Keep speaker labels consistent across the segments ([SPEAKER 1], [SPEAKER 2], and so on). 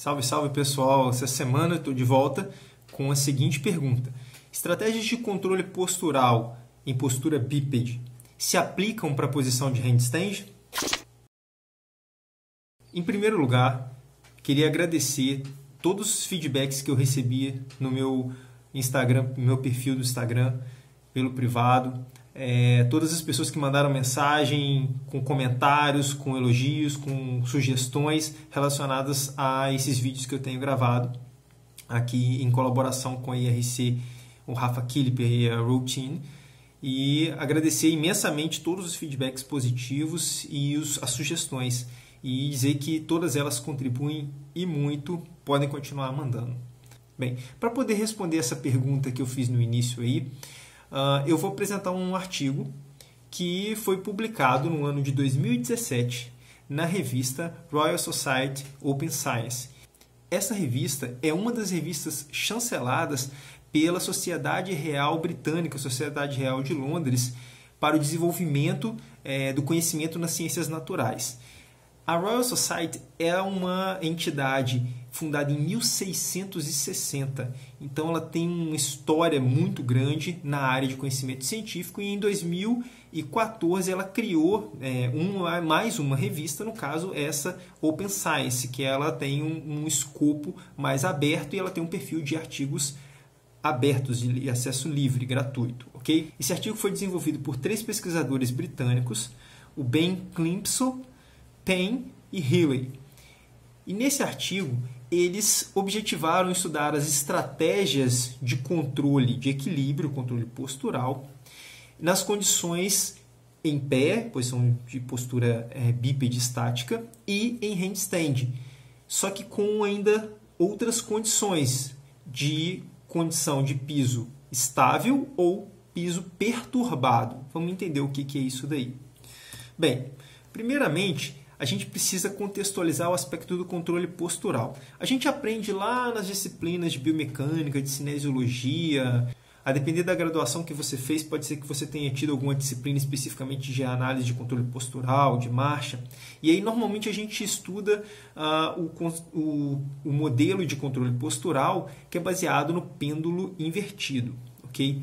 [SPEAKER 1] Salve, salve pessoal! Essa semana eu estou de volta com a seguinte pergunta: estratégias de controle postural em postura bípede se aplicam para a posição de handstand? Em primeiro lugar, queria agradecer todos os feedbacks que eu recebi no meu Instagram, no meu perfil do Instagram, pelo privado. Todas as pessoas que mandaram mensagem com comentários, com elogios, com sugestões relacionadas a esses vídeos que eu tenho gravado aqui em colaboração com a IRC, o Rafa Kiliper e a Routine. E agradecer imensamente todos os feedbacks positivos e as sugestões. E dizer que todas elas contribuem e muito, podem continuar mandando. Bem, para poder responder essa pergunta que eu fiz no início aí, eu vou apresentar um artigo que foi publicado no ano de 2017 na revista Royal Society Open Science. Essa revista é uma das revistas chanceladas pela Sociedade Real Britânica, Sociedade Real de Londres, para o desenvolvimento do conhecimento nas ciências naturais. A Royal Society é uma entidade fundada em 1660, então ela tem uma história muito grande na área de conhecimento científico e em 2014 ela criou mais uma revista, no caso essa Open Science, que ela tem um escopo mais aberto e ela tem um perfil de artigos abertos de acesso livre, gratuito. Okay? Esse artigo foi desenvolvido por 3 pesquisadores britânicos, o Ben Climpson, Payne e Healy. E nesse artigo, eles objetivaram estudar as estratégias de controle de equilíbrio, controle postural, nas condições em pé, posição de postura bípede estática, e em handstand, só que com ainda outras condições, de condição de piso estável ou piso perturbado. Vamos entender o que é isso daí. Bem, primeiramente, a gente precisa contextualizar o aspecto do controle postural. A gente aprende lá nas disciplinas de biomecânica, de cinesiologia. A depender da graduação que você fez, pode ser que você tenha tido alguma disciplina especificamente de análise de controle postural, de marcha. E aí, normalmente, a gente estuda o modelo de controle postural que é baseado no pêndulo invertido. Okay?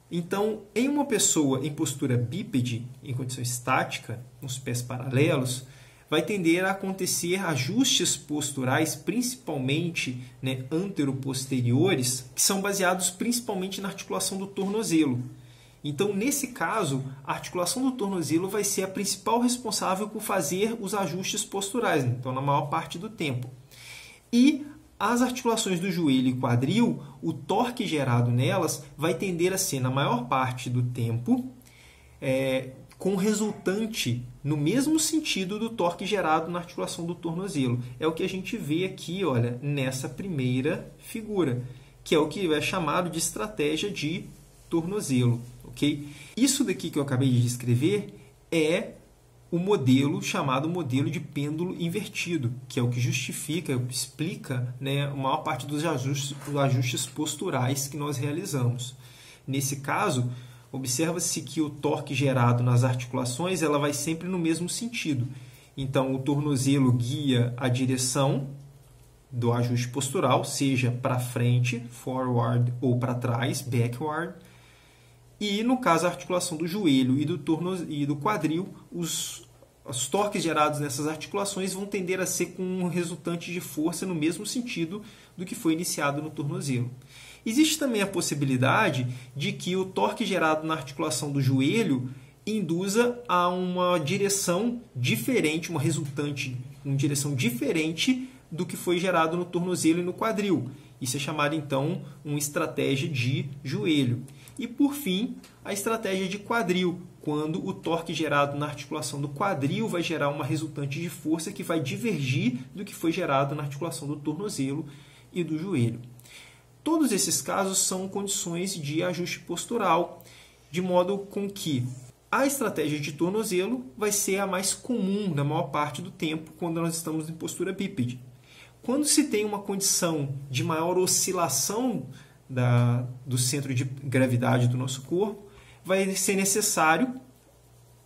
[SPEAKER 1] Então, em uma pessoa em postura bípede, em condição estática, com os pés paralelos, vai tender a acontecer ajustes posturais, principalmente anteroposteriores, que são baseados principalmente na articulação do tornozelo. Então, nesse caso, a articulação do tornozelo vai ser a principal responsável por fazer os ajustes posturais, então, na maior parte do tempo. E as articulações do joelho e quadril, o torque gerado nelas vai tender a ser, na maior parte do tempo, com resultante no mesmo sentido do torque gerado na articulação do tornozelo. É o que a gente vê aqui, olha, nessa primeira figura, que é o que é chamado de estratégia de tornozelo. Okay? Isso daqui que eu acabei de descrever é o modelo chamado modelo de pêndulo invertido, que é o que justifica, explica a maior parte dos ajustes posturais que nós realizamos. Nesse caso, observa-se que o torque gerado nas articulações ela vai sempre no mesmo sentido. Então, o tornozelo guia a direção do ajuste postural, seja para frente, forward, ou para trás, backward. E, no caso, a articulação do joelho e do quadril, os torques gerados nessas articulações vão tender a ser com um resultante de força no mesmo sentido do que foi iniciado no tornozelo. Existe também a possibilidade de que o torque gerado na articulação do joelho induza a uma direção diferente, uma resultante em direção diferente do que foi gerado no tornozelo e no quadril. Isso é chamado, então, uma estratégia de joelho. E, por fim, a estratégia de quadril, quando o torque gerado na articulação do quadril vai gerar uma resultante de força que vai divergir do que foi gerado na articulação do tornozelo e do joelho. Todos esses casos são condições de ajuste postural, de modo com que a estratégia de tornozelo vai ser a mais comum na maior parte do tempo quando nós estamos em postura bípede. Quando se tem uma condição de maior oscilação do centro de gravidade do nosso corpo, vai ser necessário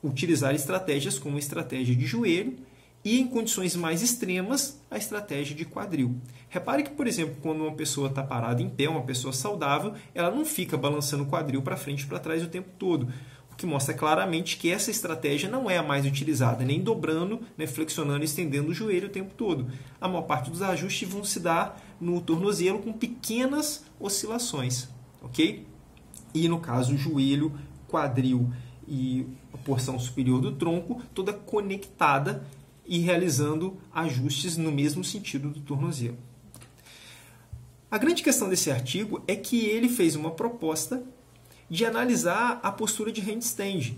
[SPEAKER 1] utilizar estratégias como a estratégia de joelho e em condições mais extremas, a estratégia de quadril. Repare que, por exemplo, quando uma pessoa está parada em pé, uma pessoa saudável, ela não fica balançando o quadril para frente e para trás o tempo todo, o que mostra claramente que essa estratégia não é a mais utilizada, nem dobrando, né, flexionando e estendendo o joelho o tempo todo. A maior parte dos ajustes vão se dar no tornozelo com pequenas oscilações, ok? E no caso, o joelho, quadril e a porção superior do tronco, toda conectada e realizando ajustes no mesmo sentido do tornozelo. A grande questão desse artigo é que ele fez uma proposta de analisar a postura de handstand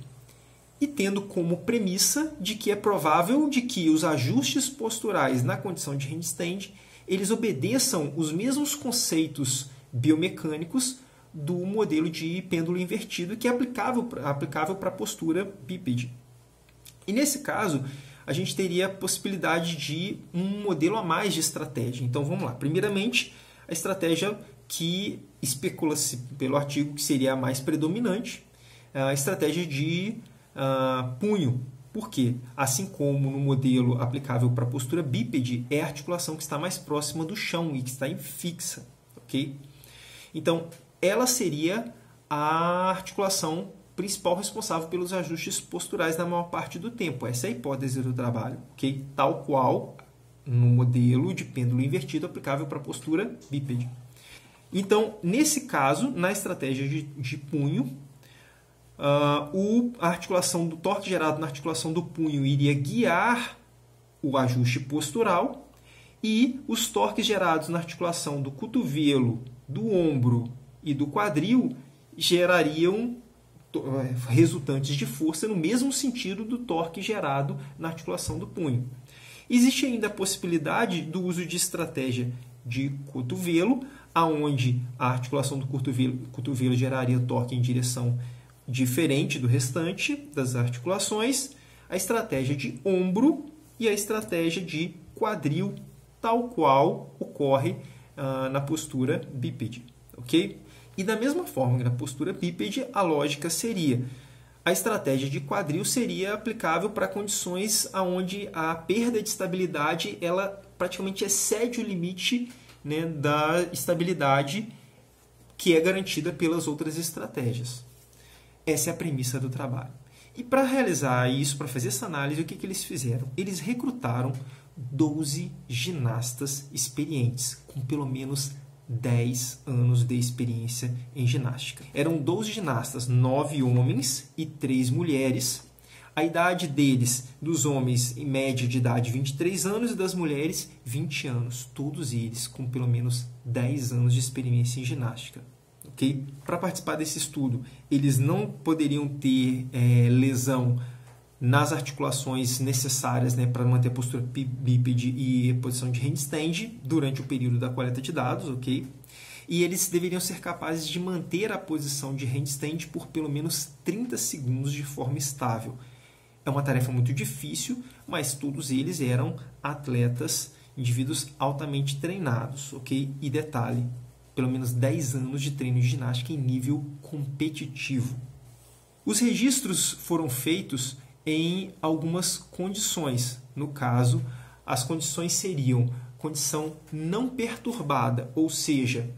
[SPEAKER 1] e tendo como premissa de que é provável de que os ajustes posturais na condição de handstand eles obedeçam os mesmos conceitos biomecânicos do modelo de pêndulo invertido que é aplicável para a postura bípede. E nesse caso, a gente teria a possibilidade de um modelo a mais de estratégia. Então vamos lá. Primeiramente, a estratégia que especula-se pelo artigo que seria a mais predominante, a estratégia de punho. Por quê? Assim como no modelo aplicável para a postura bípede, é a articulação que está mais próxima do chão e que está fixa. Okay? Então, ela seria a articulação principal responsável pelos ajustes posturais na maior parte do tempo. Essa é a hipótese do trabalho, okay? Tal qual no modelo de pêndulo invertido aplicável para a postura bípede. Então, nesse caso, na estratégia de punho, a articulação do torque gerado na articulação do punho iria guiar o ajuste postural e os torques gerados na articulação do cotovelo, do ombro e do quadril gerariam resultantes de força no mesmo sentido do torque gerado na articulação do punho. Existe ainda a possibilidade do uso de estratégia de cotovelo, aonde a articulação do cotovelo geraria torque em direção diferente do restante das articulações, a estratégia de ombro e a estratégia de quadril, tal qual ocorre na postura bípede. Okay? E da mesma forma que na postura bípede, a lógica seria: a estratégia de quadril seria aplicável para condições onde a perda de estabilidade ela praticamente excede o limite, né, da estabilidade que é garantida pelas outras estratégias. Essa é a premissa do trabalho. E para realizar isso, para fazer essa análise, o que eles fizeram? Eles recrutaram 12 ginastas experientes, com pelo menos 10 anos de experiência em ginástica. Eram 12 ginastas, 9 homens e 3 mulheres. A idade deles, dos homens, em média de idade, 23 anos, e das mulheres, 20 anos. Todos eles com pelo menos 10 anos de experiência em ginástica. Okay? Para participar desse estudo, eles não poderiam ter lesão nas articulações necessárias, né, para manter a postura bípede e a posição de handstand durante o período da coleta de dados, ok? E eles deveriam ser capazes de manter a posição de handstand por pelo menos 30 segundos de forma estável. É uma tarefa muito difícil, mas todos eles eram atletas, indivíduos altamente treinados, ok? E detalhe, pelo menos 10 anos de treino de ginástica em nível competitivo. Os registros foram feitos em algumas condições. No caso, as condições seriam condição não perturbada, ou seja,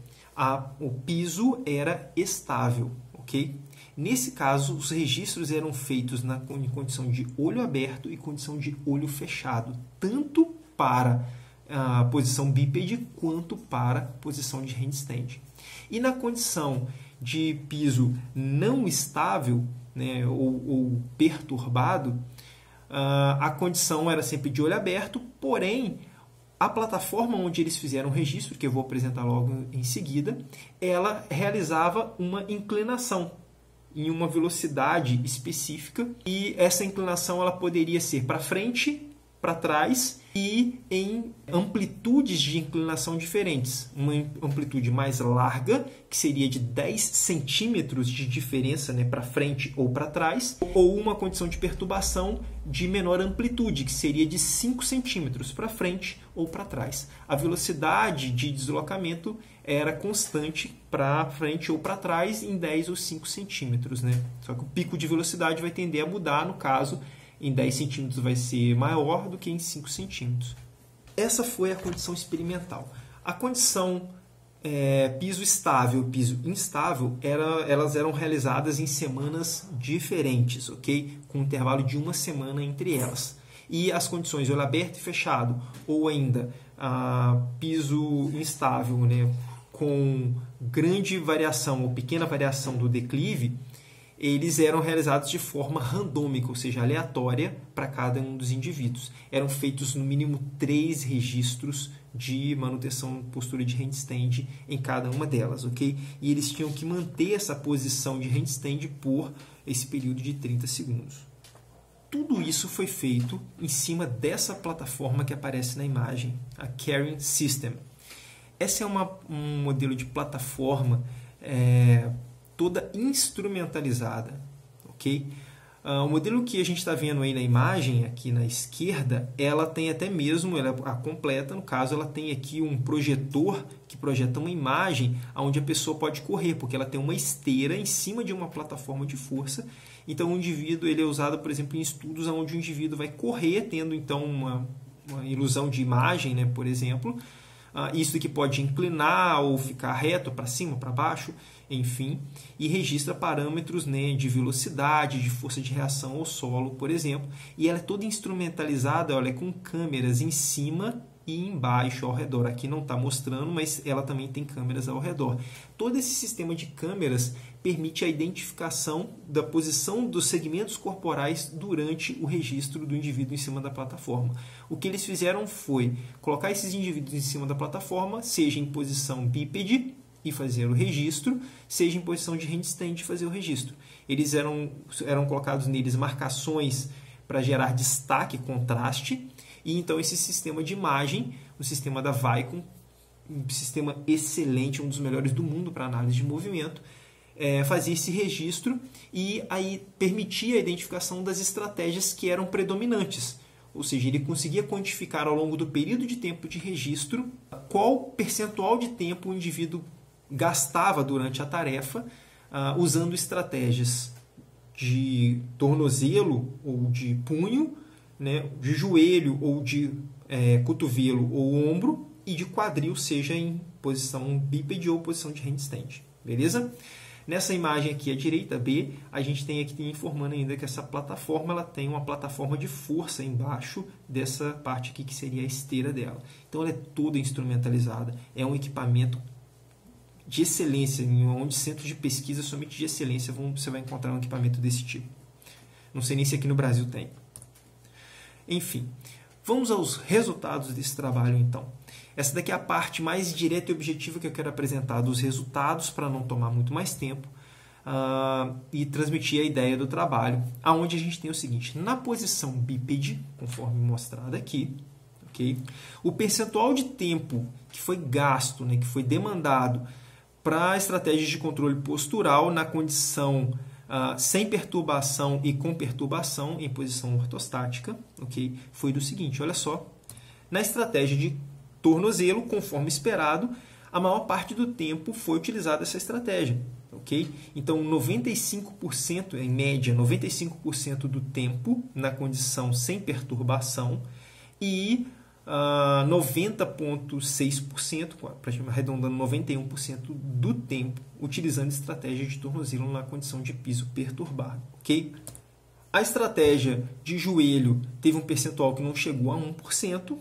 [SPEAKER 1] o piso era estável, ok? Nesse caso, os registros eram feitos em condição de olho aberto e condição de olho fechado, tanto para a posição bípede quanto para a posição de handstand. E na condição de piso não estável, né, ou perturbado, a condição era sempre de olho aberto, porém, a plataforma onde eles fizeram o registro, que eu vou apresentar logo em seguida, ela realizava uma inclinação em uma velocidade específica, e essa inclinação ela poderia ser para frente, para trás e em amplitudes de inclinação diferentes. Uma amplitude mais larga, que seria de 10 centímetros de diferença, né, para frente ou para trás, ou uma condição de perturbação de menor amplitude, que seria de 5 centímetros para frente ou para trás. A velocidade de deslocamento era constante para frente ou para trás em 10 ou 5 centímetros. Né? Só que o pico de velocidade vai tender a mudar, no caso, em 10 centímetros vai ser maior do que em 5 centímetros. Essa foi a condição experimental. A condição piso estável e piso instável, elas eram realizadas em semanas diferentes, ok? Com um intervalo de 1 semana entre elas. E as condições olho aberto e fechado, ou ainda piso instável, né, com grande variação ou pequena variação do declive, eles eram realizados de forma randômica, ou seja, aleatória para cada um dos indivíduos. Eram feitos no mínimo 3 registros de manutenção postura de handstand em cada uma delas, ok? E eles tinham que manter essa posição de handstand por esse período de 30 segundos. Tudo isso foi feito em cima dessa plataforma que aparece na imagem, a Carrying System. Essa é um modelo de plataforma toda instrumentalizada, ok? O modelo que a gente está vendo aí na imagem, aqui na esquerda, ela tem até mesmo, ela é a completa, no caso, ela tem aqui um projetor que projeta uma imagem onde a pessoa pode correr, porque ela tem uma esteira em cima de uma plataforma de força. Então, o indivíduo ele é usado, por exemplo, em estudos onde o indivíduo vai correr, tendo então uma ilusão de imagem, né, por exemplo. Isso que pode inclinar ou ficar reto para cima, para baixo, enfim, e registra parâmetros, né, de velocidade, de força de reação ao solo, por exemplo. E ela é toda instrumentalizada, olha, com câmeras em cima e embaixo, ao redor. Aqui não está mostrando, mas ela também tem câmeras ao redor. Todo esse sistema de câmeras permite a identificação da posição dos segmentos corporais durante o registro do indivíduo em cima da plataforma. O que eles fizeram foi colocar esses indivíduos em cima da plataforma, seja em posição bípede e fazer o registro, seja em posição de handstand e fazer o registro. Eles eram colocados neles marcações para gerar destaque, contraste, e então esse sistema de imagem, o sistema da Vicon, um sistema excelente, um dos melhores do mundo para análise de movimento, fazia esse registro e aí permitia a identificação das estratégias que eram predominantes. Ou seja, ele conseguia quantificar ao longo do período de tempo de registro qual percentual de tempo o indivíduo gastava durante a tarefa usando estratégias de tornozelo ou de punho, né, de joelho ou de cotovelo ou ombro e de quadril, seja em posição bípede ou posição de handstand. Beleza? Nessa imagem aqui à direita, B, a gente tem aqui informando ainda que essa plataforma ela tem uma plataforma de força embaixo dessa parte aqui que seria a esteira dela. Então ela é toda instrumentalizada, é um equipamento de excelência, onde centros de pesquisa somente de excelência você vai encontrar um equipamento desse tipo. Não sei nem se aqui no Brasil tem. Enfim, vamos aos resultados desse trabalho então. Essa daqui é a parte mais direta e objetiva que eu quero apresentar dos resultados para não tomar muito mais tempo e transmitir a ideia do trabalho, aonde a gente tem o seguinte: na posição bípede, conforme mostrado aqui, okay, o percentual de tempo que foi gasto, né, que foi demandado para estratégias de controle postural na condição sem perturbação e com perturbação em posição ortostática, okay, foi do seguinte, olha só, na estratégia de tornozelo, conforme esperado, a maior parte do tempo foi utilizada essa estratégia. Okay? Então, 95%, em média, 95% do tempo na condição sem perturbação e 90,6%, praticamente arredondando 91% do tempo, utilizando estratégia de tornozelo na condição de piso perturbado. Okay? A estratégia de joelho teve um percentual que não chegou a 1%,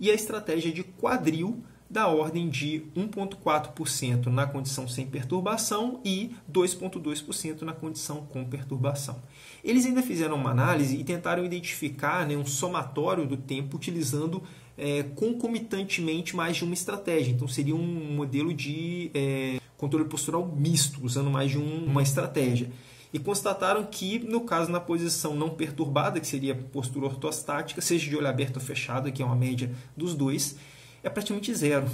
[SPEAKER 1] e a estratégia de quadril da ordem de 1,4% na condição sem perturbação e 2,2% na condição com perturbação. Eles ainda fizeram uma análise e tentaram identificar, né, um somatório do tempo utilizando concomitantemente mais de uma estratégia. Então, seria um modelo de controle postural misto, usando mais de uma estratégia. E constataram que, no caso, na posição não perturbada, que seria a postura ortostática, seja de olho aberto ou fechado, que é uma média dos dois, é praticamente zero.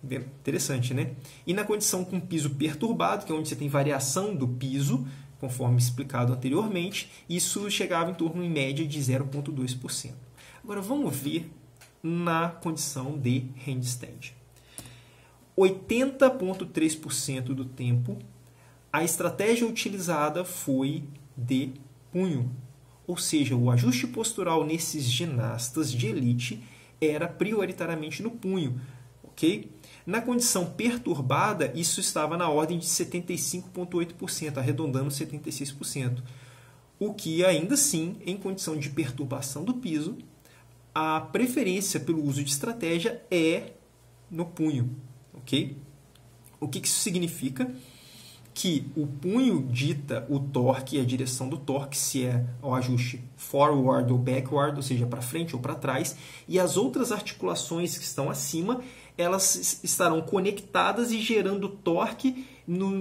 [SPEAKER 1] Interessante, né? E na condição com piso perturbado, que é onde você tem variação do piso, conforme explicado anteriormente, isso chegava em torno, em média, de 0,2%. Agora, vamos ver na condição de handstand. 80,3% do tempo, a estratégia utilizada foi de punho, Ou seja, o ajuste postural nesses ginastas de elite era prioritariamente no punho, ok? Na condição perturbada, isso estava na ordem de 75,8%, arredondando 76%. O que, ainda assim, em condição de perturbação do piso, a preferência pelo uso de estratégia é no punho, ok? O que isso significa? Que o punho dita o torque e a direção do torque, se é o ajuste forward ou backward, ou seja, para frente ou para trás, e as outras articulações que estão acima, elas estarão conectadas e gerando torque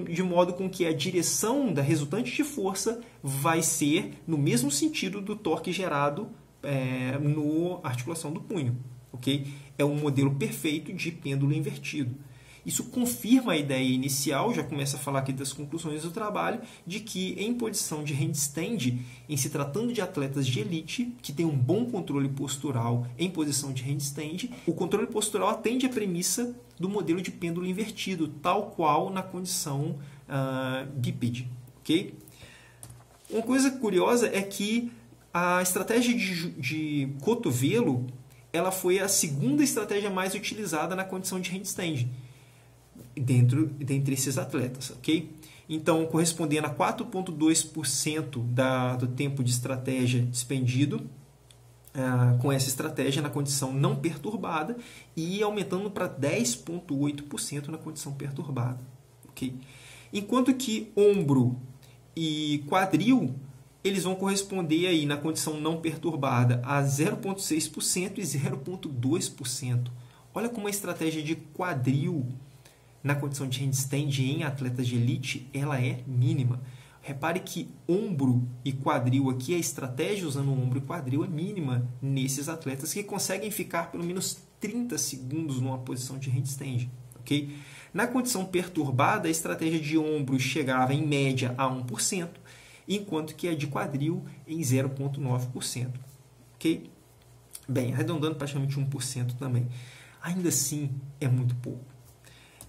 [SPEAKER 1] de modo com que a direção da resultante de força vai ser no mesmo sentido do torque gerado na articulação do punho, ok? É um modelo perfeito de pêndulo invertido. Isso confirma a ideia inicial, já começa a falar aqui das conclusões do trabalho, de que em posição de handstand, em se tratando de atletas de elite, que tem um bom controle postural em posição de handstand, o controle postural atende à premissa do modelo de pêndulo invertido, tal qual na condição bípede. Okay? Uma coisa curiosa é que a estratégia de cotovelo ela foi a segunda estratégia mais utilizada na condição de handstand, dentre esses atletas, ok? Então, correspondendo a 4,2% do tempo de estratégia despendido com essa estratégia na condição não perturbada e aumentando para 10,8% na condição perturbada, ok? Enquanto que ombro e quadril eles vão corresponder aí na condição não perturbada a 0,6% e 0,2%. Olha como a estratégia de quadril na condição de handstand em atletas de elite, ela é mínima. Repare que ombro e quadril aqui, a estratégia usando ombro e quadril é mínima nesses atletas que conseguem ficar pelo menos 30 segundos numa posição de handstand. Okay? Na condição perturbada, a estratégia de ombro chegava em média a 1%, enquanto que a de quadril em 0,9%. Okay? Bem, arredondando praticamente 1% também. Ainda assim, é muito pouco.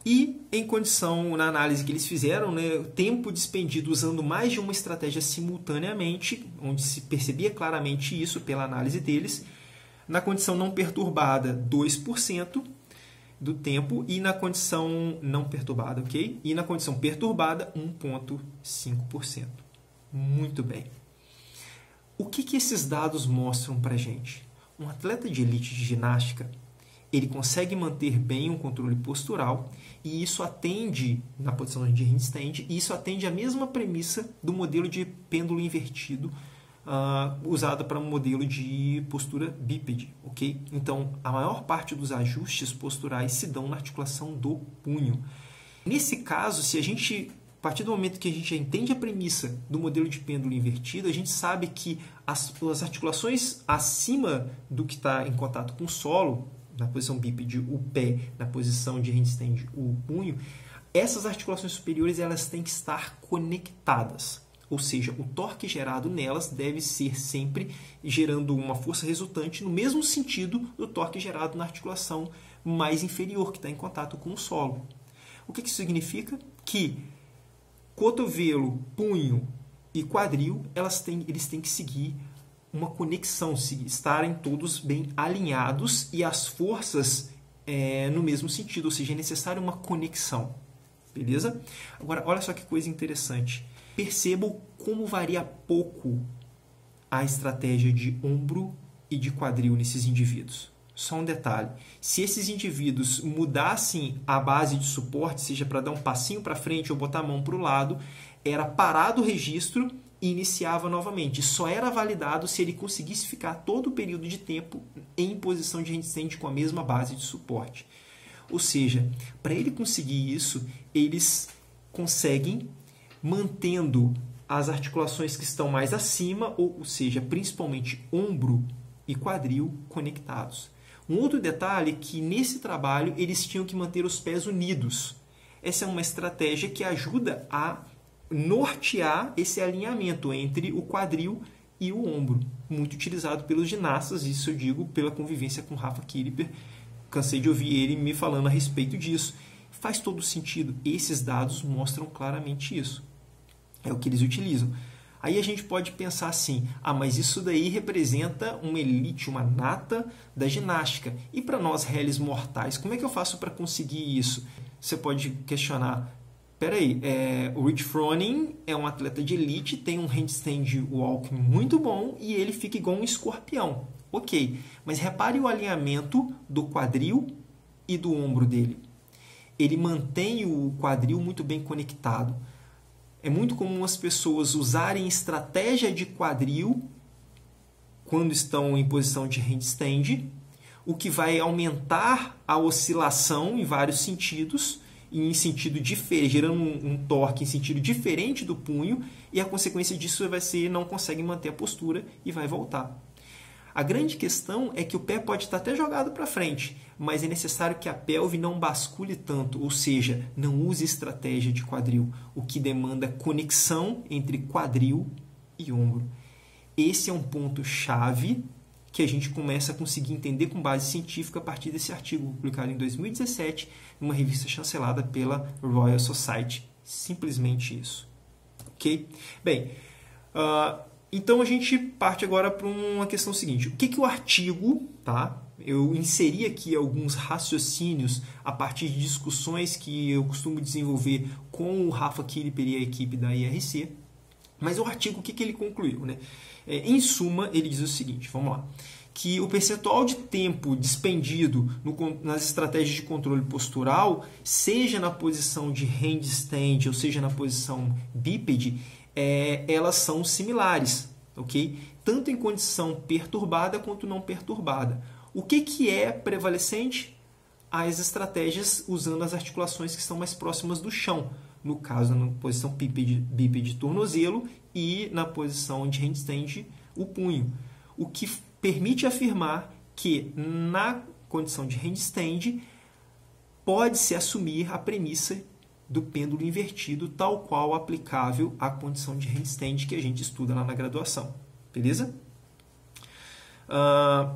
[SPEAKER 1] E, em condição, na análise que eles fizeram, né, o tempo despendido usando mais de uma estratégia simultaneamente, onde se percebia claramente isso pela análise deles, na condição não perturbada, 2% do tempo, e na condição não perturbada, ok? E na condição perturbada, 1,5%. Muito bem. O que esses dados mostram para a gente? Um atleta de elite de ginástica, ele consegue manter bem um controle postural e isso atende, na posição de handstand, e isso atende a mesma premissa do modelo de pêndulo invertido usado para um modelo de postura bípede. Okay? Então, a maior parte dos ajustes posturais se dão na articulação do punho. Nesse caso, a partir do momento que a gente entende a premissa do modelo de pêndulo invertido, a gente sabe que as articulações acima do que está em contato com o solo, na posição bípede, o pé, na posição de handstand, o punho, essas articulações superiores elas têm que estar conectadas. Ou seja, o torque gerado nelas deve ser sempre gerando uma força resultante no mesmo sentido do torque gerado na articulação mais inferior, que está em contato com o solo. O que isso significa? Que cotovelo, punho e quadril, eles têm que seguir uma conexão, estarem todos bem alinhados e as forças no mesmo sentido, ou seja, é necessário uma conexão. Beleza? Agora, olha só que coisa interessante. Percebam como varia pouco a estratégia de ombro e de quadril nesses indivíduos. Só um detalhe. Se esses indivíduos mudassem a base de suporte, seja para dar um passinho para frente ou botar a mão para o lado, era parado o registro e iniciava novamente. Só era validado se ele conseguisse ficar todo o período de tempo em posição de handstand com a mesma base de suporte. Ou seja, para ele conseguir isso, eles conseguem mantendo as articulações que estão mais acima, ou seja, principalmente ombro e quadril conectados. Um outro detalhe é que nesse trabalho eles tinham que manter os pés unidos. Essa é uma estratégia que ajuda a nortear esse alinhamento entre o quadril e o ombro, muito utilizado pelos ginastas, isso eu digo pela convivência com Rafa Kiriper, cansei de ouvir ele me falando a respeito disso. Faz todo sentido, esses dados mostram claramente isso, é o que eles utilizam. Aí a gente pode pensar assim, mas isso daí representa uma elite, uma nata da ginástica. E para nós réis mortais, como é que eu faço para conseguir isso? Você pode questionar, peraí, o Rich Froning é um atleta de elite, tem um handstand walk muito bom e ele fica igual um escorpião. Ok, mas repare o alinhamento do quadril e do ombro dele. Ele mantém o quadril muito bem conectado. É muito comum as pessoas usarem estratégia de quadril quando estão em posição de handstand, o que vai aumentar a oscilação em vários sentidos, em sentido diferente, gerando um torque em sentido diferente do punho, e a consequência disso vai ser não consegue manter a postura e vai voltar. A grande questão é que o pé pode estar até jogado para frente, mas é necessário que a pelve não bascule tanto, ou seja, não use estratégia de quadril, o que demanda conexão entre quadril e ombro. Esse é um ponto-chave que a gente começa a conseguir entender com base científica a partir desse artigo publicado em 2017, numa revista chancelada pela Royal Society. Simplesmente isso. Ok? Bem, então a gente parte agora para uma questão seguinte. O que o artigo, tá? Eu inseri aqui alguns raciocínios a partir de discussões que eu costumo desenvolver com o Rafa Kiliper e a equipe da IRC. Mas o artigo, o que ele concluiu, né? Em suma, ele diz o seguinte, vamos lá, que o percentual de tempo despendido nas estratégias de controle postural, seja na posição de handstand ou seja na posição bípede, elas são similares, ok? Tanto em condição perturbada quanto não perturbada. O que é prevalecente? As estratégias usando as articulações que estão mais próximas do chão. No caso, na posição bípede tornozelo e na posição de handstand, o punho. O que permite afirmar que na condição de handstand pode-se assumir a premissa do pêndulo invertido, tal qual aplicável à condição de handstand que a gente estuda lá na graduação. Beleza?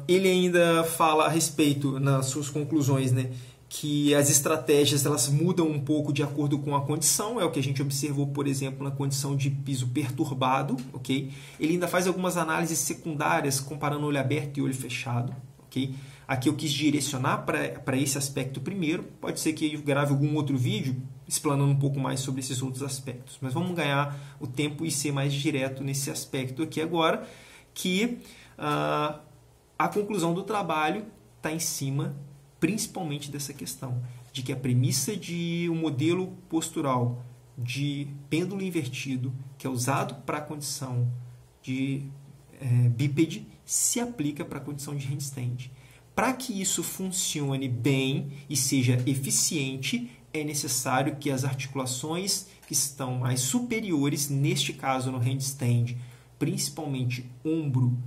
[SPEAKER 1] Ele ainda fala a respeito, nas suas conclusões, né, que as estratégias elas mudam um pouco de acordo com a condição, é o que a gente observou, por exemplo, na condição de piso perturbado. Okay? Ele ainda faz algumas análises secundárias comparando olho aberto e olho fechado. Okay? Aqui eu quis direcionar para esse aspecto primeiro, pode ser que eu grave algum outro vídeo explanando um pouco mais sobre esses outros aspectos, mas vamos ganhar o tempo e ser mais direto nesse aspecto aqui agora, que a conclusão do trabalho está em cima principalmente dessa questão, de que a premissa de um modelo postural de pêndulo invertido, que é usado para a condição de bípede, se aplica para a condição de handstand. Para que isso funcione bem e seja eficiente, é necessário que as articulações que estão mais superiores, neste caso no handstand, principalmente ombro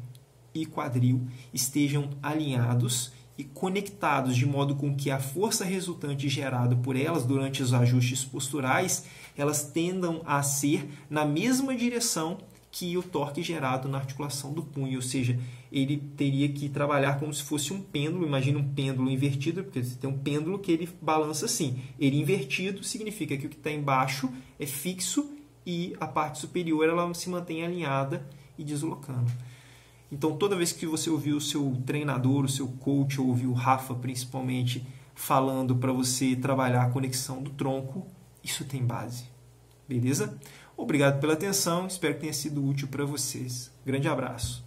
[SPEAKER 1] e quadril, estejam alinhados e conectados de modo com que a força resultante gerada por elas durante os ajustes posturais, elas tendam a ser na mesma direção que o torque gerado na articulação do punho, ou seja, ele teria que trabalhar como se fosse um pêndulo. Imagina um pêndulo invertido, porque você tem um pêndulo que ele balança assim. Ele invertido significa que o que está embaixo é fixo e a parte superior ela se mantém alinhada e deslocando. Então, toda vez que você ouvir o seu treinador, o seu coach, ou ouvir o Rafa, principalmente, falando para você trabalhar a conexão do tronco, isso tem base. Beleza? Obrigado pela atenção, espero que tenha sido útil para vocês. Grande abraço.